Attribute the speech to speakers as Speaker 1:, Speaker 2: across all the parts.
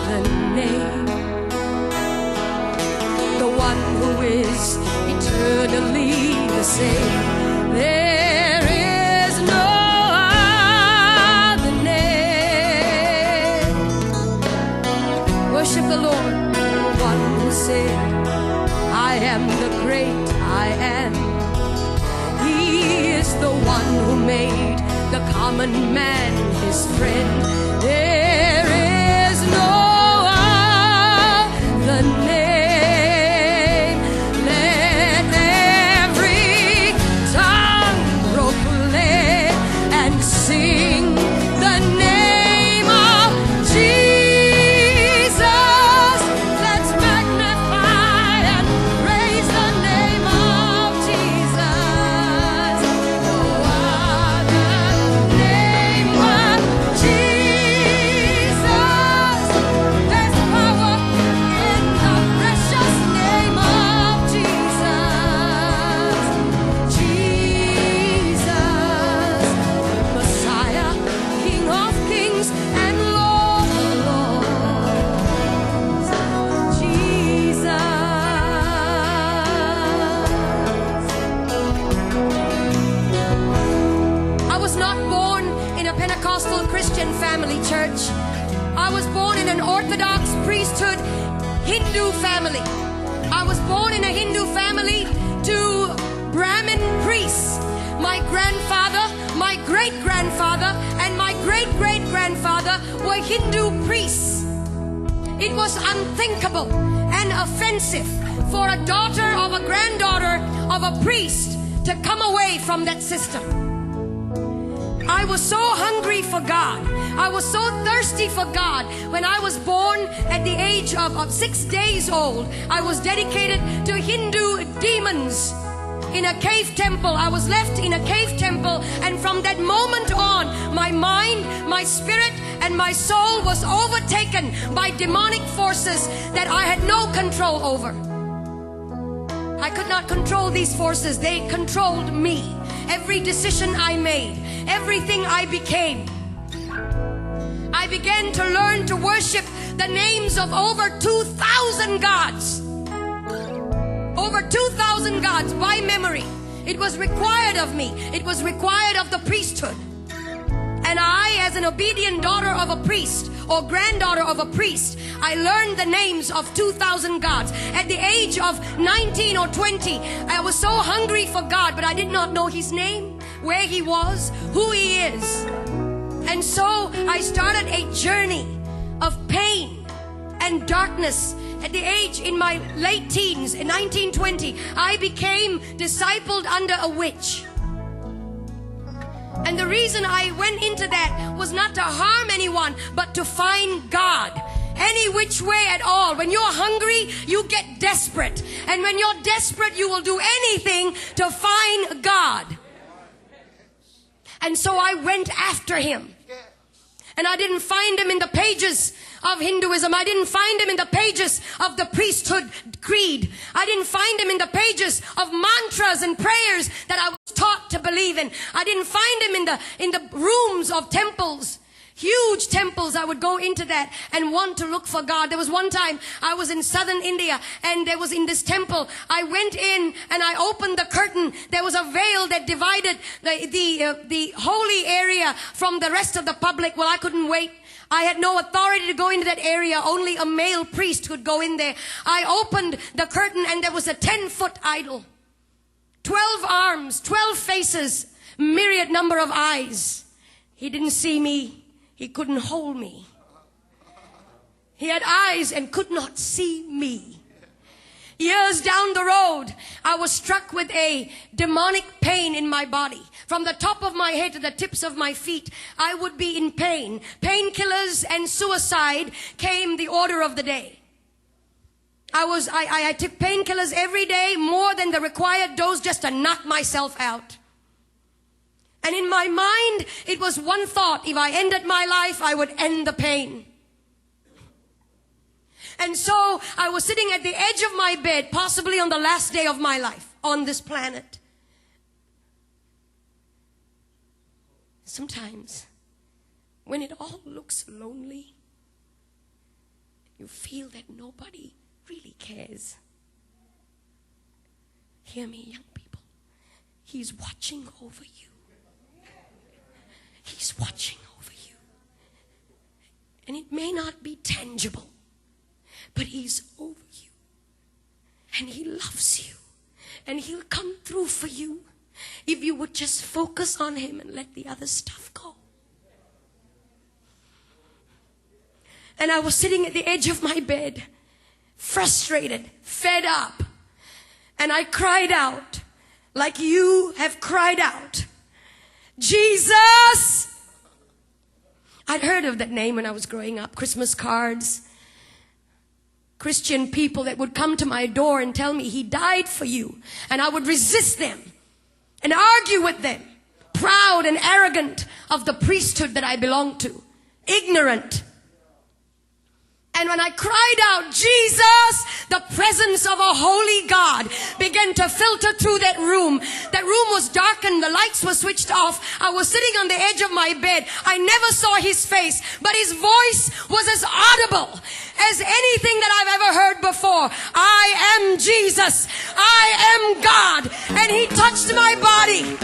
Speaker 1: the name. The one who is eternally the same. There is no other name. Worship the Lord, the one who said, I am the great I am. He is the one who made the common man his friend. There is no other name. Let every tongue proclaim and sing the name of Jesus. Let's magnify and praise the name of Jesus. No other name but Jesus. There's power in the precious name of Jesus. Jesus, Messiah, King of kings and Lord of lords. Jesus. I was not born in a Pentecostal Christian family, church. I was born in an Orthodox priesthood Hindu family. I was born in a Hindu family to Brahmin priests. My grandfather, my great-grandfather, and my great-great-grandfather were Hindu priests. It was unthinkable and offensive for a daughter of a granddaughter of a priest to come away from that system. I was so hungry for God. I was so thirsty for God. When I was born at the age of 6 days old, I was dedicated to Hindu demons in a cave temple. I was left in a cave temple, and from that moment on, my mind, my spirit, and my soul was overtaken by demonic forces that I had no control over. I could not control these forces. They controlled me. Every decision I made, everything I became. I began to learn to worship the names of over 2,000 gods. Over 2,000 gods by memory. It was required of me. It was required of the priesthood. And I, as an obedient daughter of a priest or granddaughter of a priest, I learned the names of 2,000 gods. At the age of 19 or 20, I was so hungry for God, but I did not know His name, where He was, who He is. And so I started a journey of pain and darkness. At the age, in my late teens, in 1920, I became discipled under a witch. And the reason I went into that was not to harm anyone, but to find God. Any which way at all. When you're hungry, you get desperate. And when you're desperate, you will do anything to find God. And so I went after Him. And I didn't find Him in the pages of Hinduism. I didn't find Him in the pages of the priesthood creed. I didn't find Him in the pages of mantras and prayers that I was taught to believe in. I didn't find Him in the rooms of temples. Huge temples. I would go into that and want to look for God. There was one time I was in southern India, and there was in this temple. I went in and I opened the curtain. There was a veil that divided the holy area from the rest of the public. Well, I couldn't wait. I had no authority to go into that area. Only a male priest could go in there. I opened the curtain, and there was a 10-foot idol. 12 arms, 12 faces, myriad number of eyes. He didn't see me. He couldn't hold me. He had eyes and could not see me. Years down the road, I was struck with a demonic pain in my body. From the top of my head to the tips of my feet, I would be in pain. Painkillers and suicide came the order of the day. I took painkillers every day, more than the required dose, just to knock myself out. And in my mind, it was one thought: if I ended my life, I would end the pain. And so I was sitting at the edge of my bed, possibly on the last day of my life on this planet. Sometimes, when it all looks lonely, you feel that nobody really cares. Hear me, young people. He's watching over you. He's watching over you. And it may not be tangible, but He's over you. And He loves you. And He'll come through for you if you would just focus on Him and let the other stuff go. And I was sitting at the edge of my bed, frustrated, fed up. And I cried out like you have cried out, Jesus! I'd heard of that name when I was growing up. Christmas cards. Christian people that would come to my door and tell me He died for you. And I would resist them and argue with them. Proud and arrogant of the priesthood that I belonged to. Ignorant. And when I cried out, Jesus, the presence of a holy God began to filter through that room. That room was darkened. The lights were switched off. I was sitting on the edge of my bed. I never saw His face, but His voice was as audible as anything that I've ever heard before. I am Jesus. I am God. And He touched my body.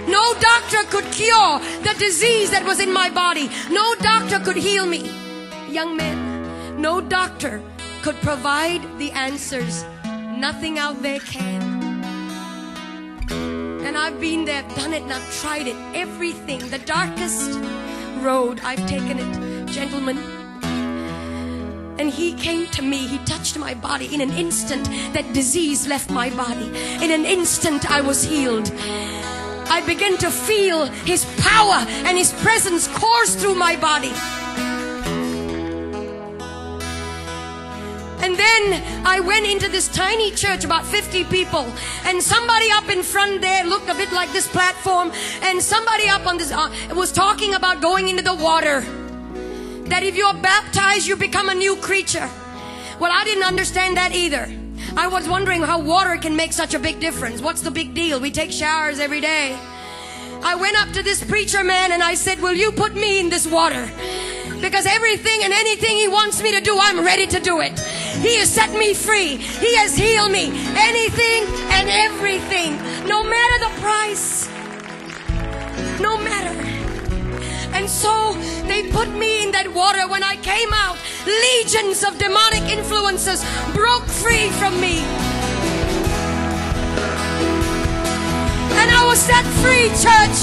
Speaker 1: No doctor could cure the disease that was in my body. No doctor could heal me. Young men, no doctor could provide the answers. Nothing out there can. And I've been there, done it, and I've tried it. Everything, the darkest road, I've taken it. Gentlemen. And He came to me. He touched my body. In an instant, that disease left my body. In an instant, I was healed. I began to feel His power and His presence course through my body. And then I went into this tiny church, about 50 people, and somebody up in front there looked a bit like this platform, and somebody up on this was talking about going into the water, that if you're baptized you become a new creature. Well, I didn't understand that either. I was wondering how water can make such a big difference. What's the big deal? We take showers every day. I went up to this preacher man and I said, will you put me in this water? Because everything and anything He wants me to do, I'm ready to do it. He has set me free. He has healed me. Anything and everything. No matter the price. No matter. And so they put me in that water. When I came out, legions of demonic influences broke free from me. And I was set free, church.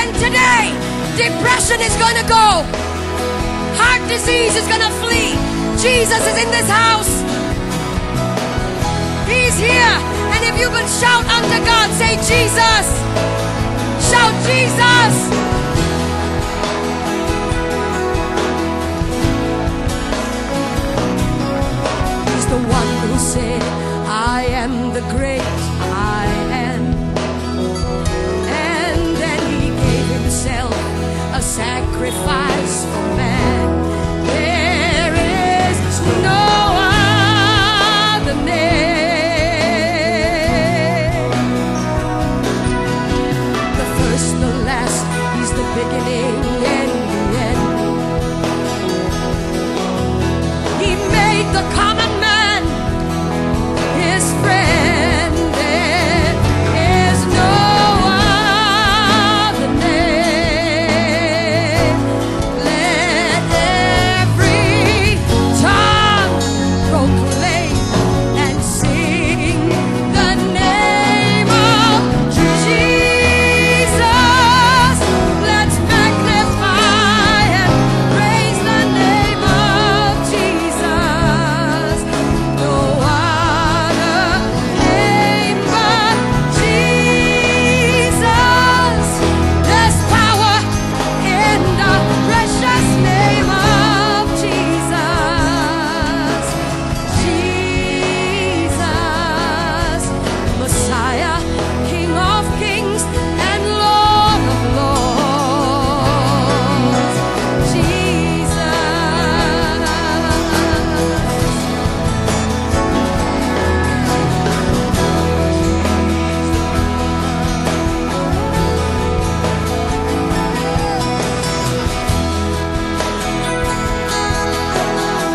Speaker 1: And today, depression is going to go. Heart disease is going to flee. Jesus is in this house. He's here. And if you can shout unto God, say Jesus. Shout Jesus. He's the one who said, I am the great I am. And then He gave Himself a sacrifice for man.